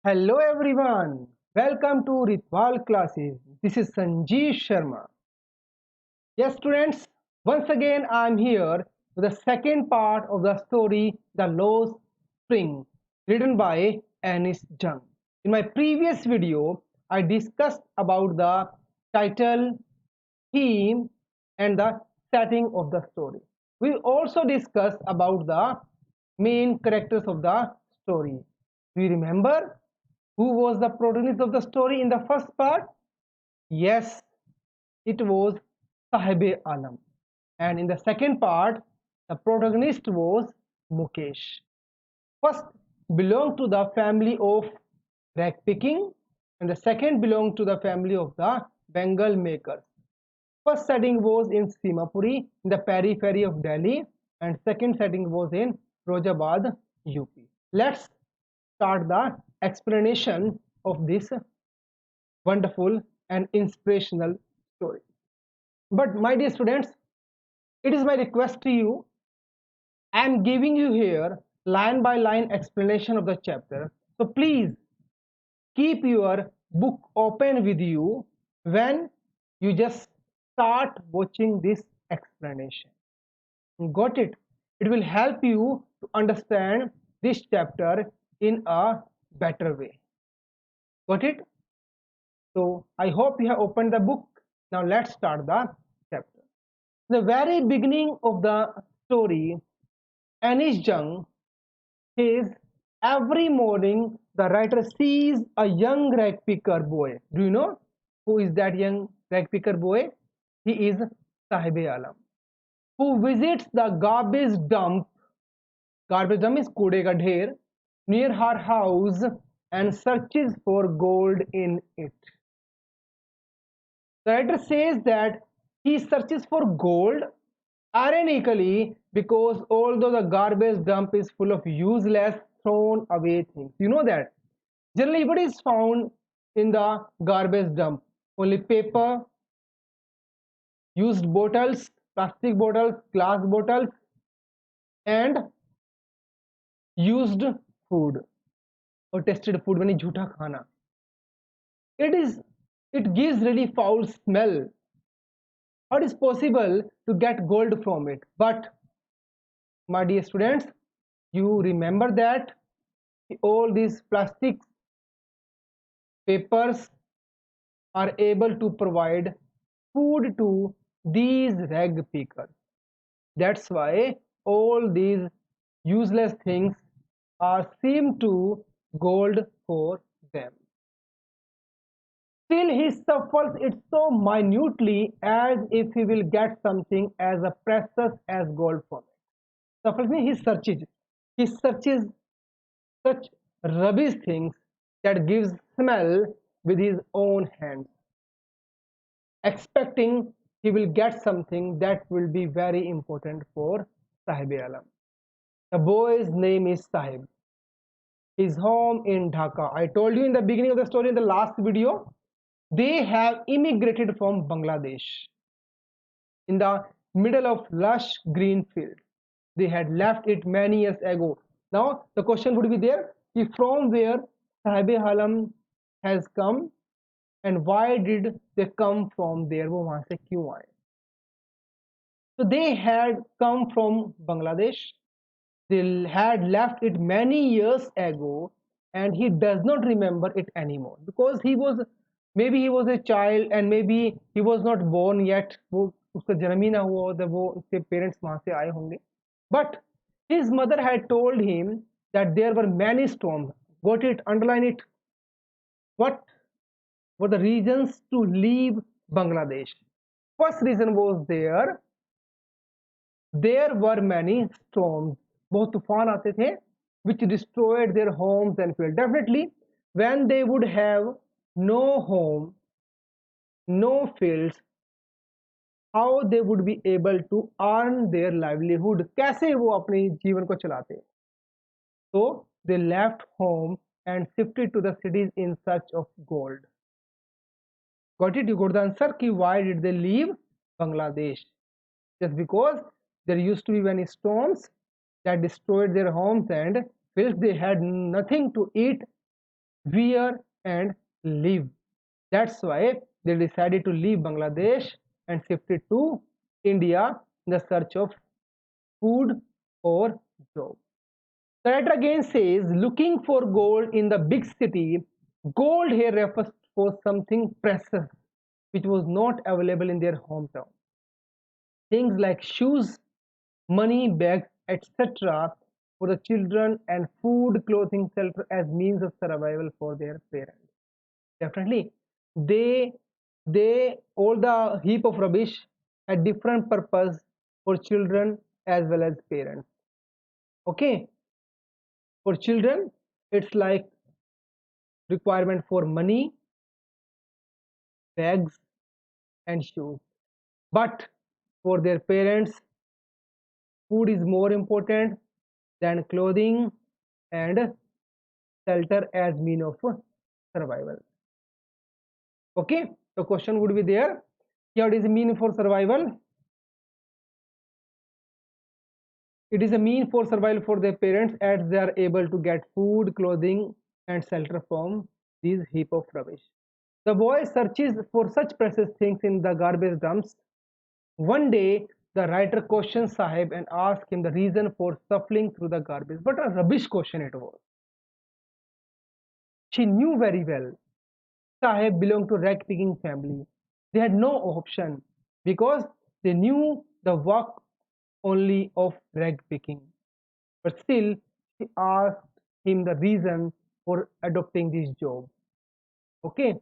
Hello everyone, welcome to Ritwal classes. This is Sanjeev Sharma. Yes, students, once again I am here with the second part of the story The Lost Spring, written by Anis Jung. In my previous video, I discussed about the title, theme, and the setting of the story. We also discussed about the main characters of the story. Do you remember who was the protagonist of the story in the first part? Yes, it was Sahibe Alam. And in the second part, the protagonist was Mukesh. First belonged to the family of rag picking, and the second belonged to the family of the Bengal makers. First setting was in Simapuri, in the periphery of Delhi, and second setting was in Rojabad, UP. Let's start the explanation of this wonderful and inspirational story. But my dear students, it is my request to you. I am giving you here line by line explanation of the chapter. So please keep your book open with you when you just start watching this explanation. Got it? It will help you to understand this chapter in a better way. Got it? So I hope you have opened the book. Now let's start the chapter. The very beginning of the story, Anish Jung says every morning the writer sees a young rag picker boy. Do you know who is that young rag picker boy? He is Sahibe Alam, who visits the garbage dump. Garbage dump is कूड़े का ढेर near her house and searches for gold in it. The writer says that he searches for gold, ironically, because although the garbage dump is full of useless, thrown away things. You know that. Generally, what is found in the garbage dump? Only paper, used bottles, plastic bottles, glass bottles, and used food or tested food when jhuta khana. It is it gives really foul smell. How it is possible to get gold from it? But my dear students, you remember that all these plastic papers are able to provide food to these rag pickers. That's why all these useless things are seem to gold for them. Still he suffers it so minutely as if he will get something as precious as gold from it. Suffers means he searches. He searches such rubbish things that gives smell with his own hands, expecting he will get something that will be very important for Sahib Alam. The boy's name is Sahib. His home in Dhaka. I told you in the beginning of the story in the last video, they have immigrated from Bangladesh in the middle of lush green field. They had left it many years ago. Now the question would be there, from where Sahib Alam has come and why did they come from there? वो वहां से क्यों आए? So they had come from Bangladesh. They had left it many years ago, and he does not remember it anymore because he was a child and maybe he was not born yet. वो उसका जन्म ही ना हुआ हो, वो उसके parents वहां से आए होंगे. But his mother had told him that there were many storms. Got it? Underline it. What were the reasons to leave Bangladesh? First reason was there were many storms. बहुत तूफान आते थे which destroyed their homes and fields. Definitely, when they would have no home, no fields, how they would be able to earn their livelihood? कैसे वो अपने जीवन को चलाते? So they left home and shifted to the cities in search of gold. Got it? You got the answer. Ki why did they leave Bangladesh? Just because there used to be many storms that destroyed their homes and fields. They had nothing to eat. wear, and live. That's why they decided to leave Bangladesh and shifted to India in the search of food or job. The writer again says, looking for gold in the big city, gold here refers for something precious which was not available in their hometown. Things like shoes, money, bags, etc. for the children, and food, clothing, shelter as means of survival for their parents. Definitely, they all the heap of rubbish had different purpose for children as well as parents. Okay, for children, it's like requirement for money, bags, and shoes. But for their parents, food is more important than clothing and shelter as mean of survival. Okay, the question would be there. What is the mean for survival? It is a mean for survival for their parents as they are able to get food, clothing, and shelter from these heap of rubbish. The boy searches for such precious things in the garbage dumps. One day, the writer questions Sahib and asks him the reason for shuffling through the garbage. What a rubbish question it was. She knew very well Sahib belonged to rag picking family. They had no option because they knew the work only of rag picking. But still, she asked him the reason for adopting this job. Okay,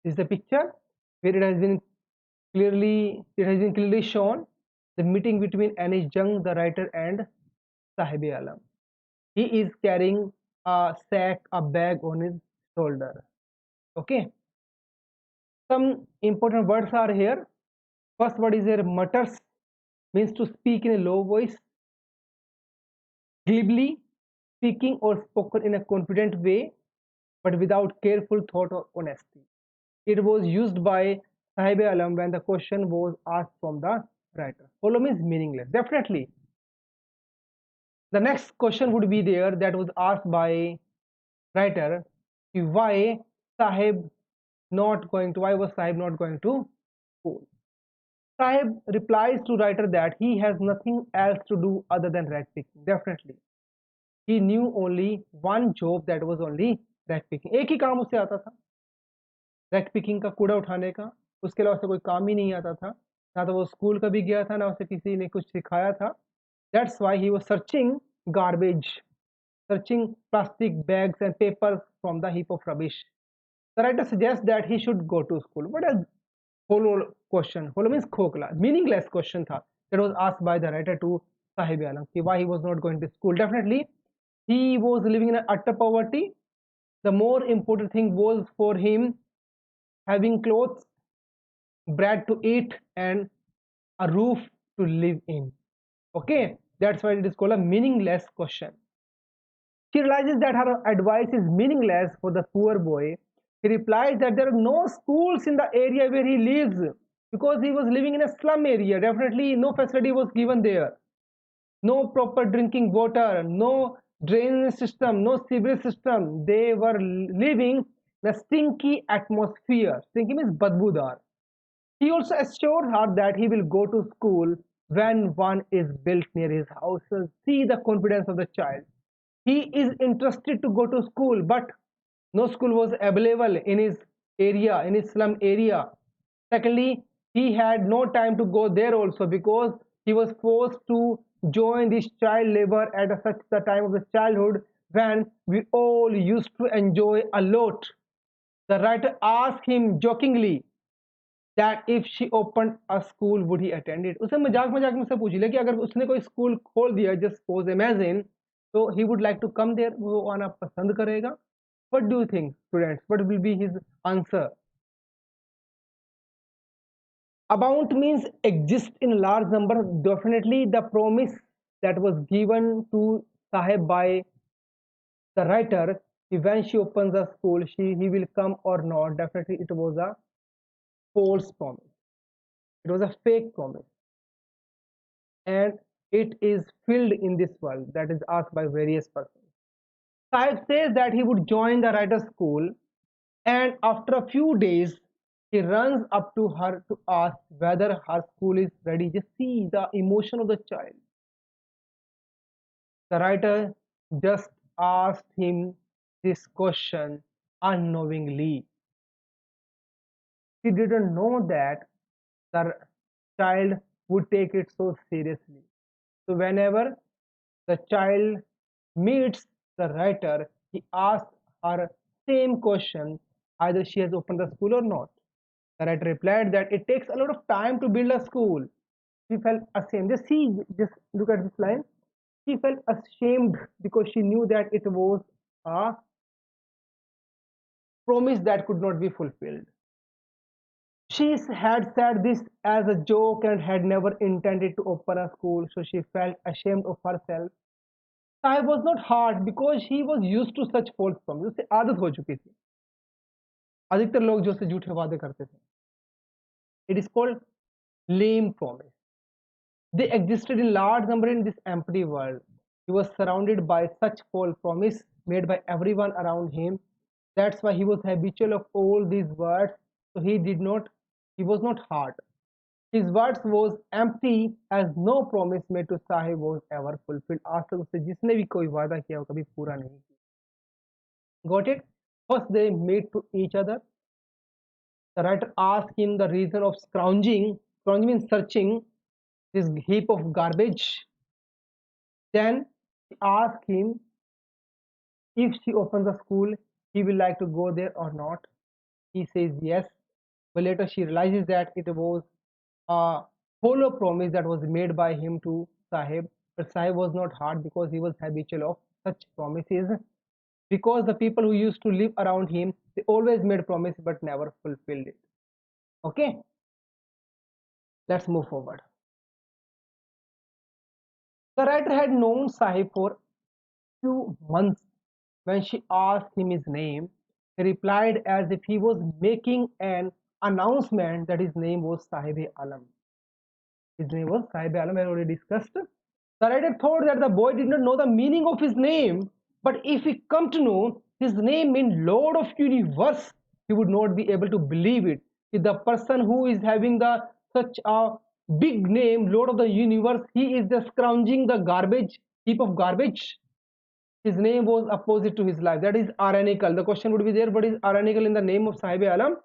this is the picture where it has been clearly shown the meeting between Anish Jung, the writer, and Sahib Alam. He is carrying a sack, a bag on his shoulder. Okay, some important words are here. First word is here mutters, means to speak in a low voice, glibly, speaking or spoken in a confident way, but without careful thought or honesty. It was used by Sahib Alam when the question was asked from the writer. Follow means meaningless. Definitely. The next question would be there that was asked by writer. Why why was Sahib not going to school? Sahib replies to writer that he has nothing else to do other than rag picking. Definitely. He knew only one job, that was only rag picking. एक ही काम उसे आता था, rag picking का, कूड़ा उठाने का. उसके अलावा उसे कोई काम ही नहीं आता था. ना तो वो स्कूल कभी गया था, ना उसे किसी ने कुछ सिखाया था. That's why he was searching garbage, searching plastic bags and papers from the heap of rubbish. The writer suggests that he should go to school. What a hollow question. Hollow means खोखला, meaningless question था that was asked by the writer to Sahib Alam, why he was not going to school. Definitely, he was living in utter poverty. The more important thing was for him having clothes, bread to eat, and a roof to live in. Okay, that's why it is called a meaningless question. She realizes that her advice is meaningless for the poor boy. He replies that there are no schools in the area where he lives because he was living in a slum area. Definitely, no facility was given there. No proper drinking water, no drainage system, no sewage system. They were living in a stinky atmosphere. Stinky means badbudar. He also assured her that he will go to school when one is built near his house. So see the confidence of the child. He is interested to go to school, but no school was available in his area, in his slum area. Secondly, he had no time to go there also because he was forced to join this child labor at such the time of the childhood when we all used to enjoy a lot. The writer asked him jokingly that if she opened a school would he attend it. उसे मजाक मजाक में से पूछ लिया कि अगर उसने कोई स्कूल खोल दिया, just suppose imagine, so he would like to come there, वो आना पसंद करेगा. What do you think, students? What will be his answer? Abound means exist in large number. Definitely the promise that was given to Sahib by the writer, when she opens a school, he will come or not. Definitely it was a false promise. It was a fake promise. And it is filled in this world, that is asked by various persons. Saib says that he would join the writer's school, and after a few days, he runs up to her to ask whether her school is ready. Just see the emotion of the child. The writer just asked him this question unknowingly. He didn't know that the child would take it so seriously. So, whenever the child meets the writer, he asks her same question, either she has opened the school or not. The writer replied that it takes a lot of time to build a school. She felt ashamed. Just see, just look at this line. She felt ashamed because she knew that it was a promise that could not be fulfilled. She had said this as a joke and had never intended to open a school, so she felt ashamed of herself. Sai was not hard because he was used to such false promises. उसे आदत हो चुकी थी. अधिकतर लोग जो से झूठे वादे करते थे. It is called lame promise. They existed in large number in this empty world. He was surrounded by such false promise made by everyone around him. That's why he was habitual of all these words. So he was not hard. His words was empty as no promise made to Sahib was ever fulfilled. आज तक उससे जिसने भी कोई वादा किया वो कभी पूरा नहीं किया. Got it? First they meet to each other. The writer asked him the reason of scrounging. Scrounging means searching this heap of garbage. Then he asked him if she opens the school, he will like to go there or not. He says yes, but later she realizes that it was a hollow promise that was made by him to Sahib. But Sahib was not hard because he was habitual of such promises. Because the people who used to live around him, they always made promises but never fulfilled it. Okay, let's move forward. The writer had known Sahib for few months. When she asked him his name, he replied as if he was making an announcement that his name was Sahib Alam. His name was Sahib Alam, I already discussed. The writer thought that the boy did not know the meaning of his name, but if he come to know his name means Lord of Universe, he would not be able to believe it. If the person who is having the such a big name, Lord of the Universe, he is just scrounging the garbage, heap of garbage. His name was opposite to his life. That is ironical. The question would be there, what is ironical in the name of Sahib Alam?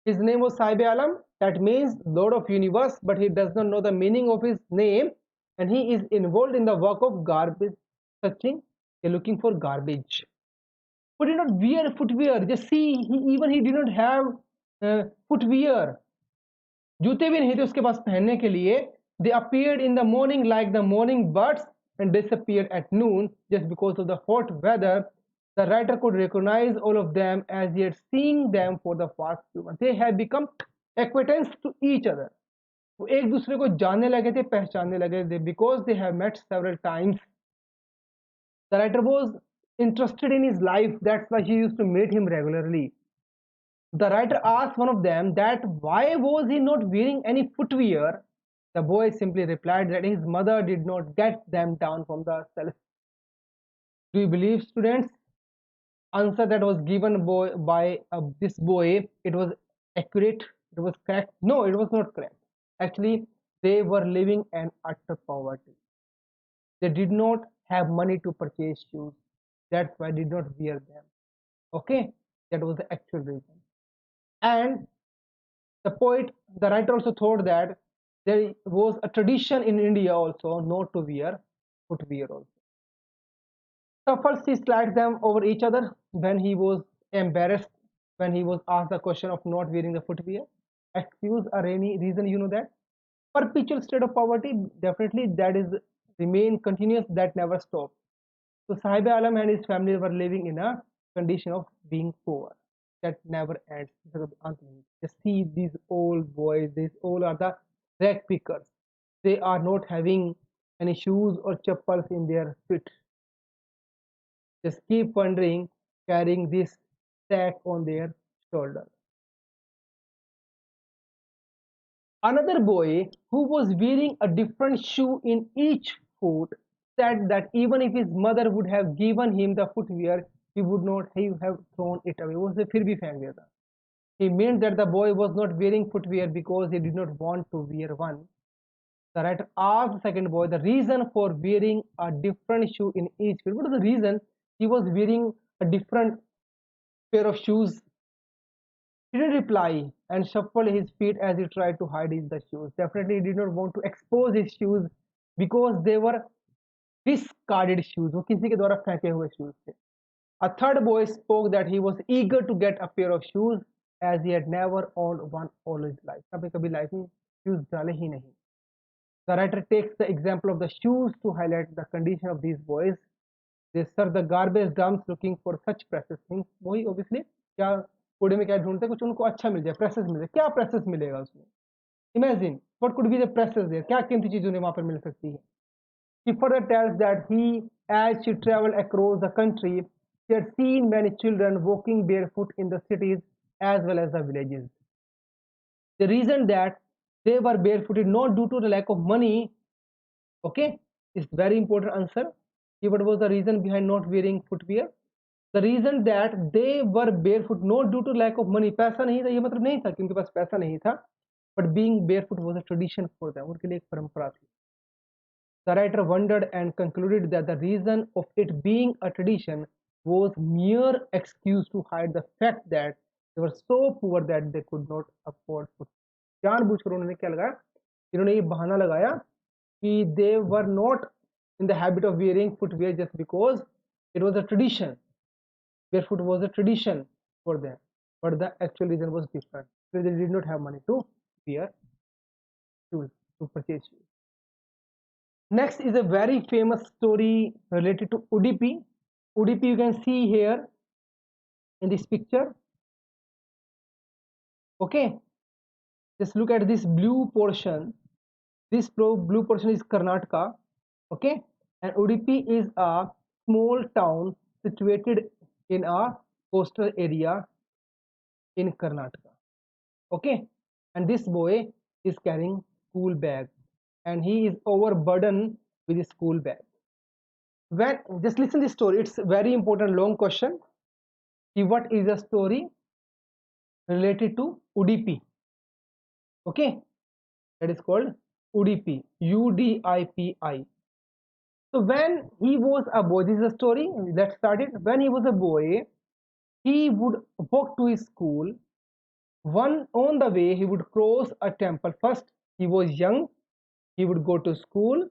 His name was Sahib Alam. That means Lord of Universe, but he does not know the meaning of his name, and he is involved in the work of garbage searching, looking for garbage. But did not wear footwear. Just see, even he did not have footwear. जूते भी नहीं थे उसके पास पहनने के लिए. They appeared in the morning like the morning birds and disappeared at noon just because of the hot weather. The writer could recognize all of them as he had seen them for the past few months. They had become acquaintance to each other. वो एक दूसरे को जानने लगे थे, पहचानने लगे थे because they have met several times. The writer was interested in his life. That's why he used to meet him regularly. The writer asked one of them that why was he not wearing any footwear. The boy simply replied that his mother did not get them down from the shelf. Do you believe, students? Answer that was given by this boy, it was accurate, it was correct? No, it was not correct. Actually, they were living in utter poverty. They did not have money to purchase shoes. That's why they did not wear them. Okay, that was the actual reason. And the writer also thought that there was a tradition in India also not to wear footwear also. So first he slapped them over each other when he was embarrassed, when he was asked the question of not wearing the footwear. Excuse or any reason, you know that. Perpetual state of poverty, definitely that is remain continuous, that never stops. So Sahib Alam and his family were living in a condition of being poor that never ends. Just see these old boys, these all are the rag pickers. They are not having any shoes or chappals in their feet. Just keep wondering, carrying this sack on their shoulder. Another boy who was wearing a different shoe in each foot said that even if his mother would have given him the footwear, he would not have thrown it away, वो उसे फिर भी फेंक देता. He meant that the boy was not wearing footwear because he did not want to wear one. The writer asked the second boy the reason for wearing a different shoe in each field. What is the reason he was wearing a different pair of shoes? He didn't reply and shuffled his feet as he tried to hide the shoes. Definitely, he did not want to expose his shoes because they were discarded shoes. वो किसी के द्वारा फेंके हुए shoes थे. A third boy spoke that he was eager to get a pair of shoes as he had never owned one all his life. कभी कभी life में shoes डाले ही नहीं. The writer takes the example of the shoes to highlight the condition of these boys. They search the garbage dumps looking for such precious things. वही obviously क्या कूड़े में क्या ढूंढते, कुछ उनको अच्छा मिल जाए, प्रेसेस मिल जाए. क्या प्रेसेस मिलेगा उसमें? Imagine what could be the precious there. क्या कीमती चीज उन्हें वहां पर मिल सकती है? He further tells that as she traveled across the country, she had seen many children walking barefoot in the cities as well as the villages. The reason that they were barefooted not due to the lack of money, okay, is very important answer. What was the reason behind not wearing footwear? The reason that they were barefoot not due to lack of money, पैसा नहीं था, ये मतलब नहीं था कि उनके पास पैसा नहीं था, but being barefoot was a tradition for them. उनके लिए एक परंपरा थी. The writer wondered and concluded that the reason of it being a tradition was mere excuse to hide the fact that they were so poor that they could not afford food. जानबूझकर उन्होंने क्या लगाया, इन्होंने ये बहाना लगाया कि they were not in the habit of wearing footwear just because it was a tradition. Barefoot was a tradition for them, but the actual reason was different. So they did not have money to wear shoes, to purchase shoes. Next is a very famous story related to Udupi. Udupi you can see here in this picture. Okay, just look at this blue portion. This blue portion is Karnataka. Okay, and Udupi is a small town situated in a coastal area in Karnataka. Okay, and this boy is carrying school bag and he is overburdened with his school bag. When just listen this story, it's very important long question. What is the story related to Udupi? Okay, that is called Udupi, UDIPI. So when he was a boy, this is a story, let's start it. When he was a boy, he would walk to his school. On the way he would cross a temple. First, he was young, he would go to school.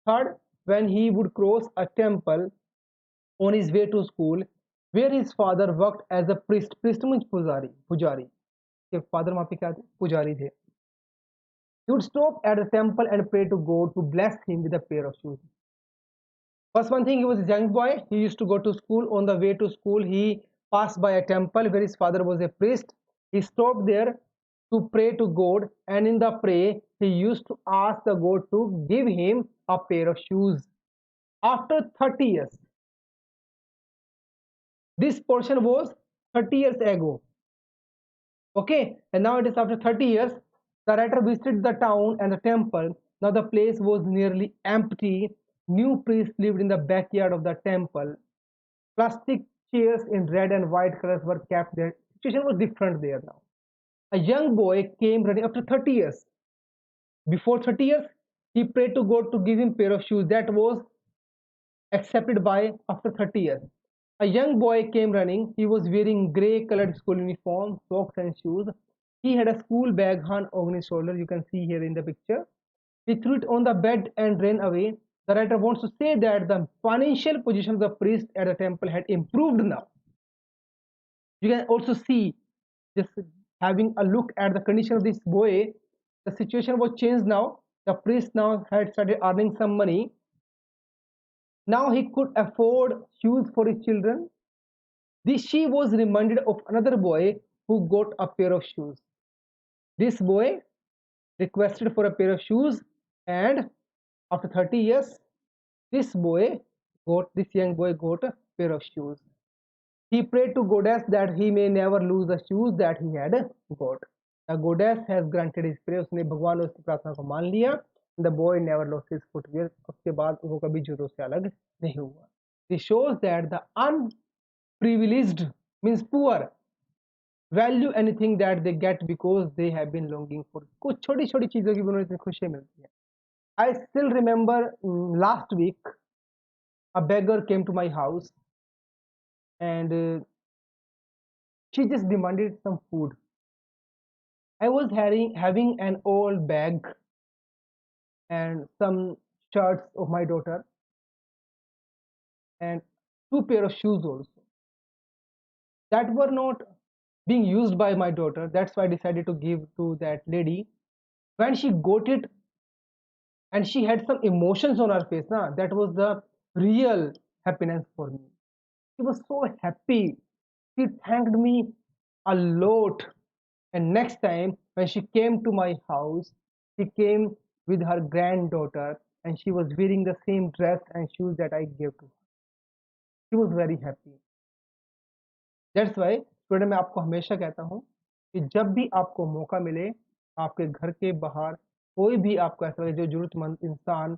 Third, when he would cross a temple on his way to school, where his father worked as a priest. Priest means pujari. His father वहाँ पे क्या थे? पुजारी थे. He would stop at the temple and pray to God to bless him with a pair of shoes. First one thing, he was a young boy. He used to go to school. On the way to school, he passed by a temple where his father was a priest. He stopped there to pray to God, and in the prayer, he used to ask the God to give him a pair of shoes. After 30 years, this portion was 30 years ago. Okay, and now it is after 30 years. The writer visited the town and the temple. Now the place was nearly empty. New priests lived in the backyard of the temple. Plastic chairs in red and white colors were kept there. The situation was different there now. A young boy came running after 30 years. Before 30 years, he prayed to God to give him a pair of shoes. That was accepted by after 30 years. A young boy came running. He was wearing grey colored school uniform, socks and shoes. He had a school bag hung on his shoulder. You can see here in the picture. He threw it on the bed and ran away. The writer wants to say that the financial position of the priest at the temple had improved now. You can also see, just having a look at the condition of this boy, the situation was changed now. The priest now had started earning some money. Now he could afford shoes for his children. She was reminded of another boy who got a pair of shoes. This boy requested for a pair of shoes, and after 30 years, this young boy got a pair of shoes. He prayed to goddess that he may never lose the shoes that he had got. The goddess has granted his prayer. उसने भगवान ने उसकी प्रार्थना को मान लिया. The boy never lost his footwear. उसके बाद वो कभी जूतों से अलग नहीं हुआ. This shows that the privileged means poor value anything that they get because they have been longing for. कुछ छोटी छोटी चीजों की भी उन्हें इतनी खुशी मिलती है. I still remember last week a beggar came to my house and she just demanded some food. I was having an old bag and some shirts of my daughter and two pair of shoes also that were not being used by my daughter. That's why I decided to give to that lady. When she got it and she had some emotions on her face, that was the real happiness for me. She was so happy. She thanked me a lot. And next time when she came to my house, she came with her granddaughter and she was wearing the same dress and shoes that I gave to her. She was very happy. That's why student मैं आपको हमेशा कहता हूँ कि जब भी आपको मौका मिले आपके घर के बाहर कोई भी आपको ऐसा लगे जो जरूरतमंद इंसान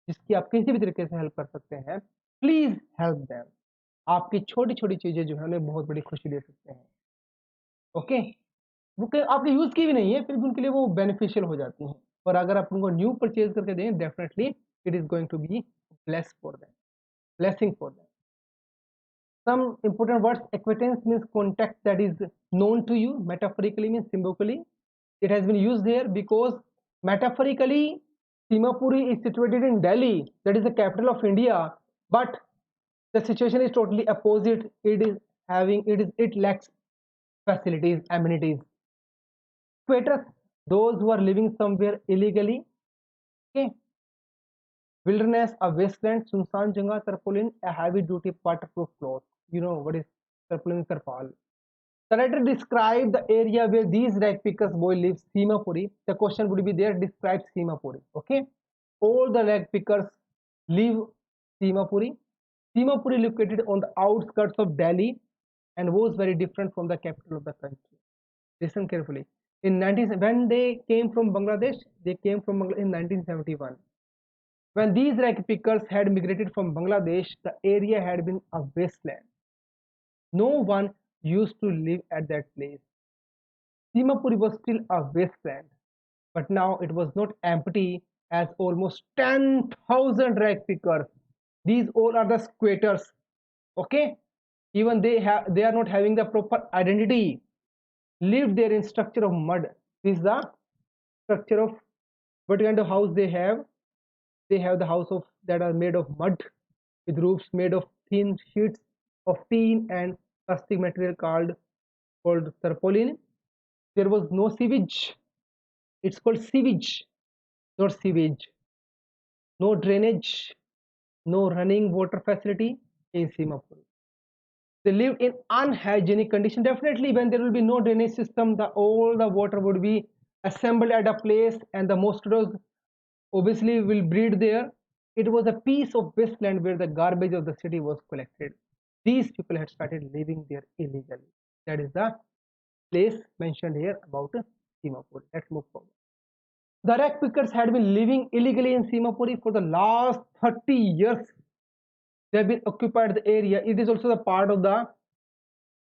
जिसकी आप किसी भी तरीके से हेल्प कर सकते हैं, प्लीज हेल्प देम. आपकी छोटी छोटी चीजें जो है उन्हें बहुत बड़ी खुशी दे सकते हैं. ओके, वो आपने यूज की भी नहीं है फिर भी उनके लिए वो बेनिफिशियल हो जाती हैं. और अगर आप उनको न्यू परचेज करके दें definitely it is going to be bless for them, blessing for them. Some important words: acquaintance means contact that is known to you. Metaphorically means symbolically. It has been used here because metaphorically Simapuri is situated in Delhi, that is the capital of India, but the situation is totally opposite. It lacks facilities, amenities. Squatters, those who are living somewhere illegally. Okay. Wilderness, a wasteland. Sunsan janga. Tarpaulin, a heavy duty waterproof cloth. You know what is tarpaulin? Tarpal. The writer describe the area where these rag pickers boy lives, Simapuri. The question would be there, describe Simapuri. Okay, all the rag pickers live Simapuri. Simapuri located on the outskirts of Delhi and was very different from the capital of the country. Listen carefully. When they came from Bangladesh, they came from Bangladesh in 1971. When these rag pickers had migrated from Bangladesh, the area had been a wasteland. No one used to live at that place. Simapuri was still a wasteland, but now it was not empty as almost 10,000 rag pickers. These all are the squatters. Okay, even they are not having the proper identity. Lived there in structure of mud. This is the structure of what kind of house they have. They have the house of that are made of mud with roofs made of thin sheets of tin and plastic material called tarpaulin. There was no sewage. It's called sewage, not sewage. No drainage, no running water facility in Simapur. They lived in unhygienic condition. Definitely, when there will be no drainage system, all the water would be assembled at a place, and the mosquitoes obviously will breed there. It was a piece of wasteland where the garbage of the city was collected. These people had started living there illegally. That is the place mentioned here about Simapur. Let's move forward. The rag pickers had been living illegally in Simapuri for the last 30 years. They have been occupied the area. It is also the part of the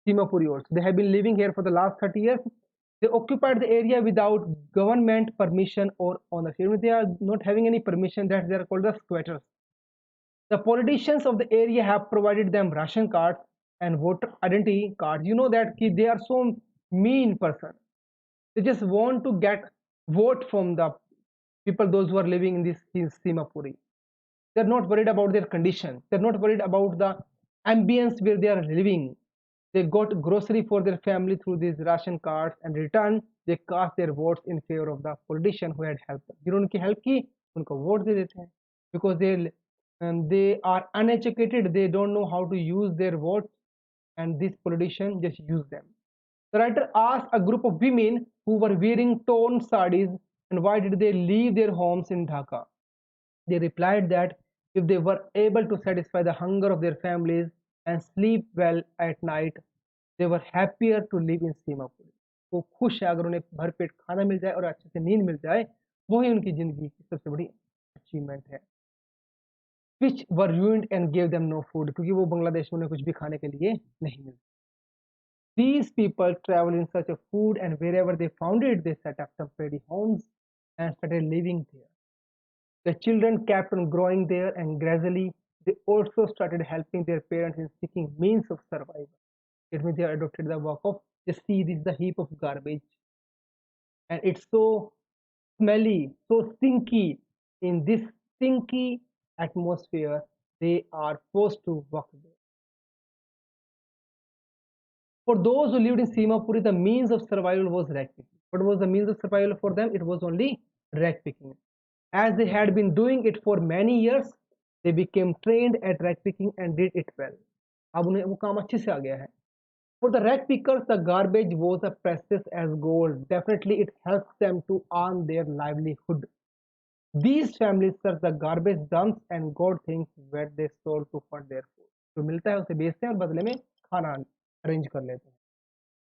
Simapuri also. They have been living here for the last 30 years. They occupied the area without government permission or ownership. They are not having any permission, that they are called the squatters. The politicians of the area have provided them ration cards and voter identity cards. You know that they are so mean person. They just want to get vote from the people, those who are living in Simapuri. They're not worried about their condition. They're not worried about the ambience where they are living. They got grocery for their family through these ration cards, and return they cast their votes in favor of the politician who had helped them. जिन्होंने उनकी help की, उनको vote दे देते हैं because they are uneducated. They don't know how to use their votes, and this politician just use them. The writer asked a group of women who were wearing torn sarees and why did they leave their homes in Dhaka. They replied that if they were able to satisfy the hunger of their families and sleep well at night, they were happier to live in Simapur. वो खुश है अगर उन्हें भरपेट खाना मिल जाए और अच्छे से नींद मिल जाए, वही उनकी जिंदगी की सबसे बड़ी अचीवमेंट है. which were ruined and gave them no food, क्योंकि वो बांग्लादेश में उन्हें कुछ भी खाने के लिए नहीं मिलता. These people traveled in search of food, and wherever they found it, they set up temporary homes and started living there. The children kept on growing there, and gradually they also started helping their parents in seeking means of survival. It means they adopted the work of, just see, this is the heap of garbage, and it's so smelly, so stinky. In this stinky atmosphere, they are forced to work there. For those who lived in Simapuri, the means of survival was rag picking. What was the means of survival for them? It was only rag picking. As they had been doing it for many years, they became trained at rag picking and did it well. अब उन्हें वो काम अच्छे से आ गया है. For the rag pickers, the garbage was as precious as gold. Definitely, it helps them to earn their livelihood. These families search the garbage dumps and got things where they sold to fund their food. जो मिलता है उसे बेचते हैं और बदले में खाना अरेंज कर लेते हैं.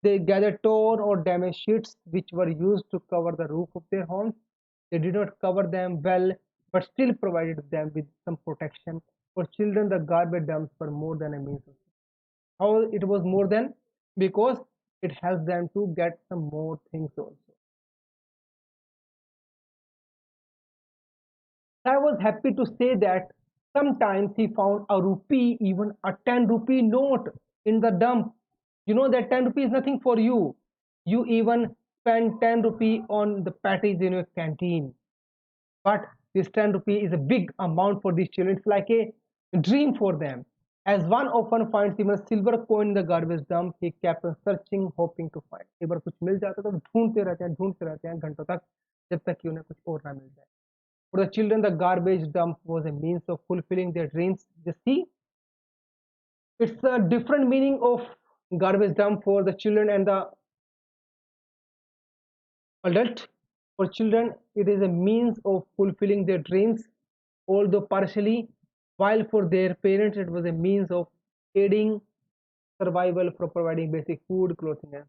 They gathered torn or damaged sheets which were used to cover the roof of their homes. They did not cover them well, but still provided them with some protection. For children, the garbage dumps were more than a means of survival. How it was more than? Because it helps them to get some more things also. I was happy to say that sometimes he found a rupee, even a 10 rupee note in the dump. You know that 10 rupee is nothing for you. You even spend 10 rupee on the patties in your canteen. But this 10 rupee is a big amount for these children. It's like a dream for them. As one often finds even a silver coin in the garbage dump, he kept on searching, hoping to find. एक बार कुछ मिल जाता तो ढूंढते रहते हैं घंटों तक, जब तक कि उन्हें कुछ और ना मिल जाए. For the children, the garbage dump was a means of fulfilling their dreams. Just see, it's a different meaning of garbage dump for the children and the adult. For children, it is a means of fulfilling their dreams, although partially, while for their parents, it was a means of aiding survival for providing basic food, clothing, and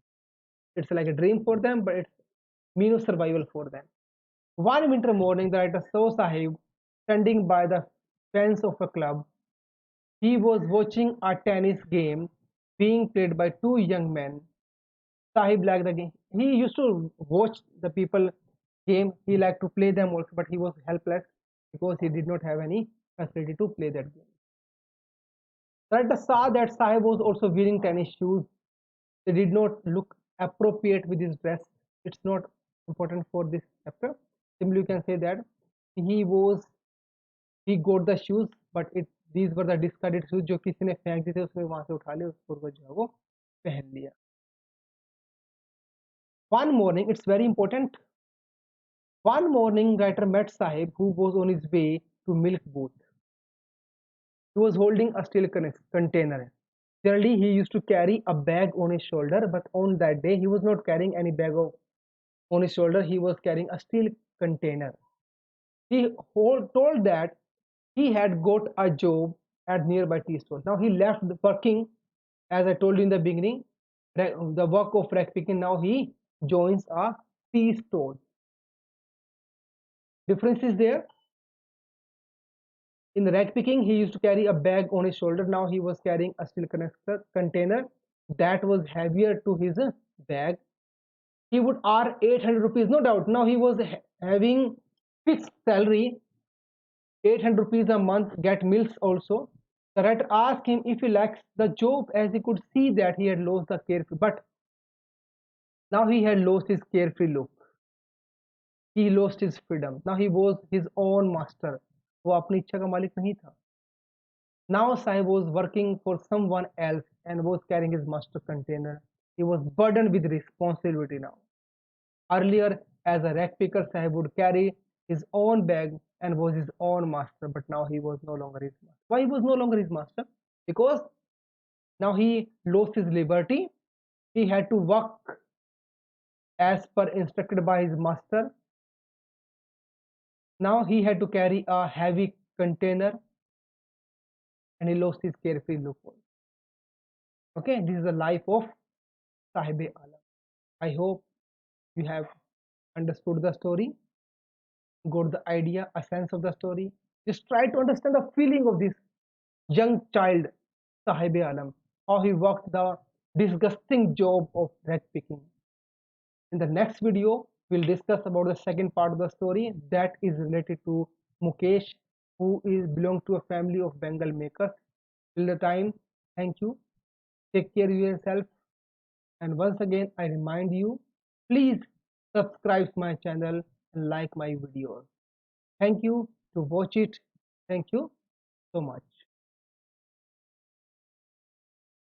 it's like a dream for them, but it's means of survival for them. One winter morning, the writer saw Sahib standing by the fence of a club. He was watching a tennis game being played by two young men. Sahib liked the game. He used to watch the people game. He liked to play them also, but he was helpless because he did not have any facility to play that game. The writer saw that Sahib was also wearing tennis shoes. They did not look appropriate with his dress. It's not important for this chapter. Simply you can say that he was he got the shoes, but it these were the discarded shoes जो किसी ने फेंक दिए थे, उसने वहां से उठा लिए, उसको वो जो है वो पहन लिया. One morning, it's very important. One morning, writer met Sahib, who was on his way to milk booth. He was holding a steel container. Generally, he used to carry a bag on his shoulder, but on that day, he was not carrying any bag on his shoulder. He was carrying a steel container. He told that he had got a job at nearby tea store. Now he left working, as I told you in the beginning, the work of rag picking. Now he joins a tea store. Difference is there. In the rag picking, he used to carry a bag on his shoulder. Now he was carrying a steel container that was heavier to his bag. He would earn 800 rupees, no doubt. Now he was having fixed salary, 800 rupees a month, get meals also. The writer asked him if he likes the job, as he could see that he had lost the carefree. But now he had lost his carefree look. He lost his freedom. Now he was his own master. वो अपनी इच्छा का मालिक नहीं था. Now Sahib was working for someone else and was carrying his master container. He was burdened with responsibility now. Earlier, as a rag picker, Sahib would carry his own bag and was his own master, but now he was no longer his master. Why he was no longer his master? Because now he lost his liberty. He had to work as per instructed by his master. Now he had to carry a heavy container and he lost his carefree look. Okay, this is the life of Sahib-e-Alam. I hope you have understood the story, got the idea, a sense of the story. Just try to understand the feeling of this young child, Sahib Alam, how he worked the disgusting job of red picking. In the next video, we'll discuss about the second part of the story that is related to Mukesh, who is belong to a family of Bengal makers. Till the time, thank you. Take care of yourself. And once again, I remind you, please subscribe my channel and like my videos. Thank you to watch it. Thank you so much.